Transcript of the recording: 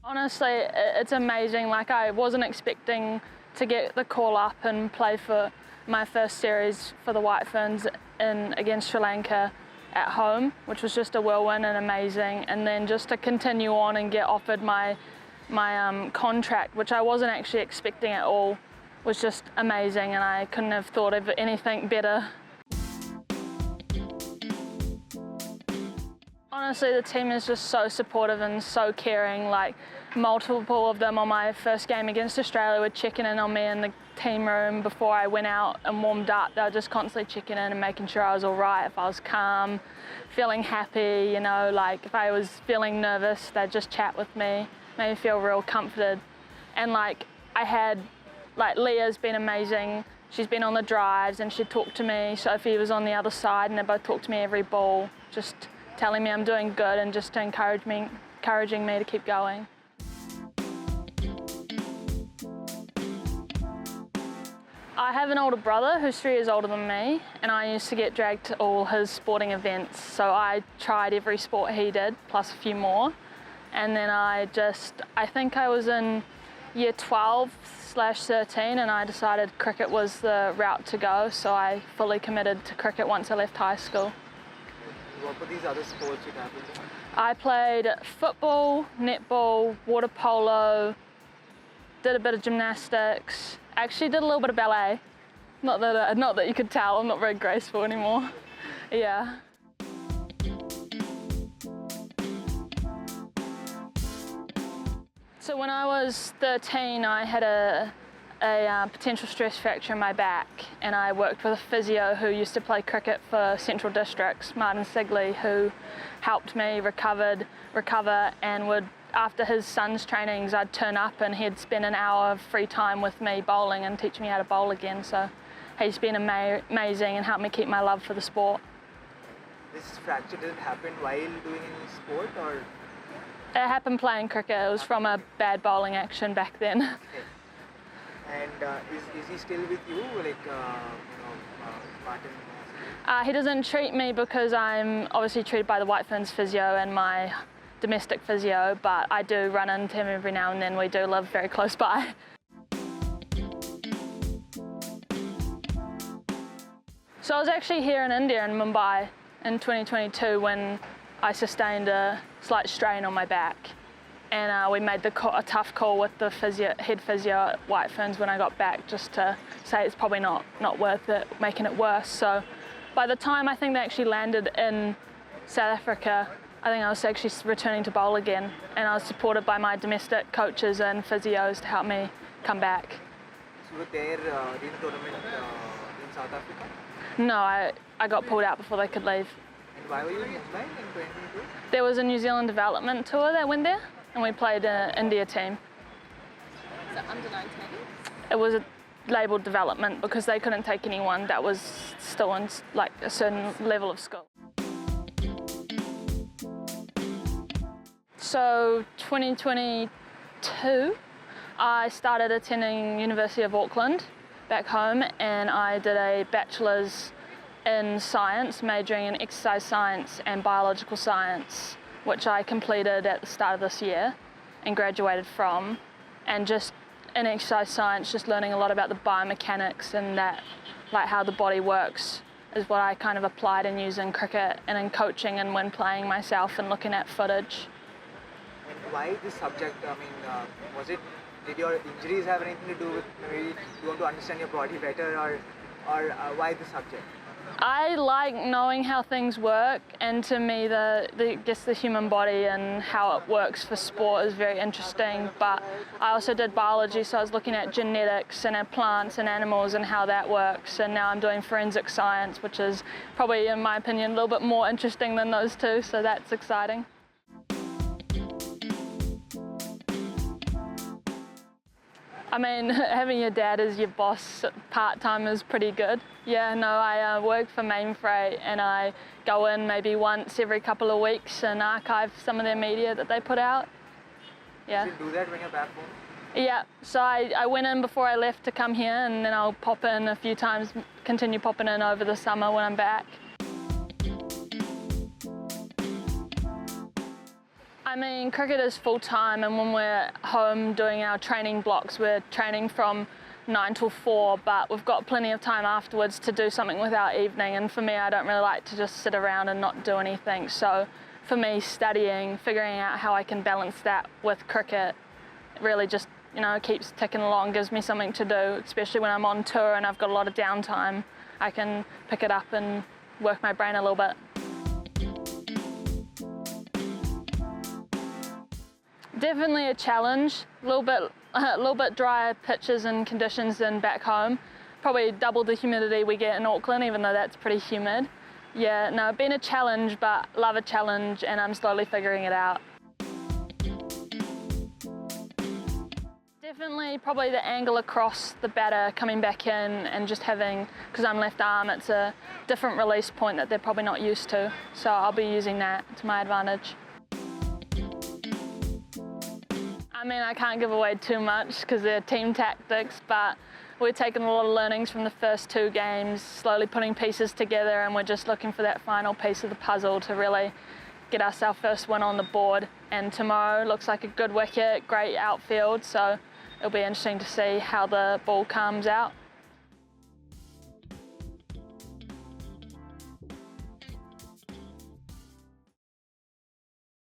Honestly, it's amazing. Like, I wasn't expecting to get the call up and play for my first series for the White Ferns against Sri Lanka at home, which was just a whirlwind and amazing. And then just to continue on and get offered my contract, which I wasn't actually expecting at all, was just amazing, and I couldn't have thought of anything better. Honestly, the team is just so supportive and so caring. Like, multiple of them on my first game against Australia were checking in on me in the team room before I went out and warmed up. They were just constantly checking in and making sure I was all right, if I was calm, feeling happy, you know, like if I was feeling nervous, they'd just chat with me, made me feel real comforted. And like, Leah's been amazing. She's been on the drives and she'd talk to me. Sophie was on the other side and they both talked to me every ball, just telling me I'm doing good and just encouraging me to keep going. I have an older brother who's 3 years older than me, and I used to get dragged to all his sporting events. So I tried every sport he did, plus a few more. And then I think I was in year 12/13 and I decided cricket was the route to go. So I fully committed to cricket once I left high school. What were these other sports you dabbled in? I played football, netball, water polo, did a bit of gymnastics. Actually did a little bit of ballet. Not that you could tell, I'm not very graceful anymore. Yeah. So when I was 13, I had a potential stress fracture in my back, and I worked with a physio who used to play cricket for Central Districts, Martin Sigley, who helped me recover, and would, after his son's trainings, I'd turn up and he'd spend an hour of free time with me bowling and teach me how to bowl again. So he's been amazing and helped me keep my love for the sport. This fracture didn't happen while doing any sport, or? It happened playing cricket. It was from a bad bowling action back then. Okay. And is he still with you, like Martin? He doesn't treat me because I'm obviously treated by the White Ferns physio and my domestic physio, but I do run into him every now and then. We do live very close by. So I was actually here in India, in Mumbai, in 2022 when I sustained a slight strain on my back. And we made a tough call with the head physio at White Ferns when I got back, just to say it's probably not worth it, making it worse. So by the time I think they actually landed in South Africa, I think I was actually returning to bowl again, and I was supported by my domestic coaches and physios to help me come back. So you were there in the tournament in South Africa? No, I got pulled out before they could leave. And why were you in Mumbai in 2022? There was a New Zealand development tour that went there, and we played an India team. Is it under 19? It was labelled development because they couldn't take anyone that was still in like a certain level of skill. So 2022, I started attending University of Auckland back home, and I did a bachelor's in science, majoring in exercise science and biological science, which I completed at the start of this year and graduated from. And just in exercise science, just learning a lot about the biomechanics and that, like how the body works, is what I kind of applied and used in cricket and in coaching and when playing myself and looking at footage. And why this subject? I mean, did your injuries have anything to do with maybe you want to understand your body better, or why this subject? I like knowing how things work, and to me the human body and how it works for sport is very interesting. But I also did biology, so I was looking at genetics and at plants and animals and how that works. And now I'm doing forensic science, which is probably, in my opinion, a little bit more interesting than those two, so that's exciting. I mean, having your dad as your boss part-time is pretty good. Yeah, no, I work for Mainfreight, and I go in maybe once every couple of weeks and archive some of their media that they put out. Yeah. You do that when you're back home? Yeah, so I went in before I left to come here, and then I'll pop in a few times, continue popping in over the summer when I'm back. I mean, cricket is full-time, and when we're home doing our training blocks, we're training from 9 till 4, but we've got plenty of time afterwards to do something with our evening, and for me, I don't really like to just sit around and not do anything. So for me, studying, figuring out how I can balance that with cricket really just, keeps ticking along, gives me something to do, especially when I'm on tour and I've got a lot of downtime. I can pick it up and work my brain a little bit. Definitely a challenge. A little bit drier pitches and conditions than back home. Probably double the humidity we get in Auckland, even though that's pretty humid. Yeah, no, been a challenge, but love a challenge, and I'm slowly figuring it out. Definitely probably the angle across the batter coming back in, and just having, because I'm left arm, it's a different release point that they're probably not used to. So I'll be using that to my advantage. I mean, I can't give away too much because they're team tactics, but we're taking a lot of learnings from the first 2 games, slowly putting pieces together, and we're just looking for that final piece of the puzzle to really get us our first win on the board. And tomorrow looks like a good wicket, great outfield, so it'll be interesting to see how the ball comes out.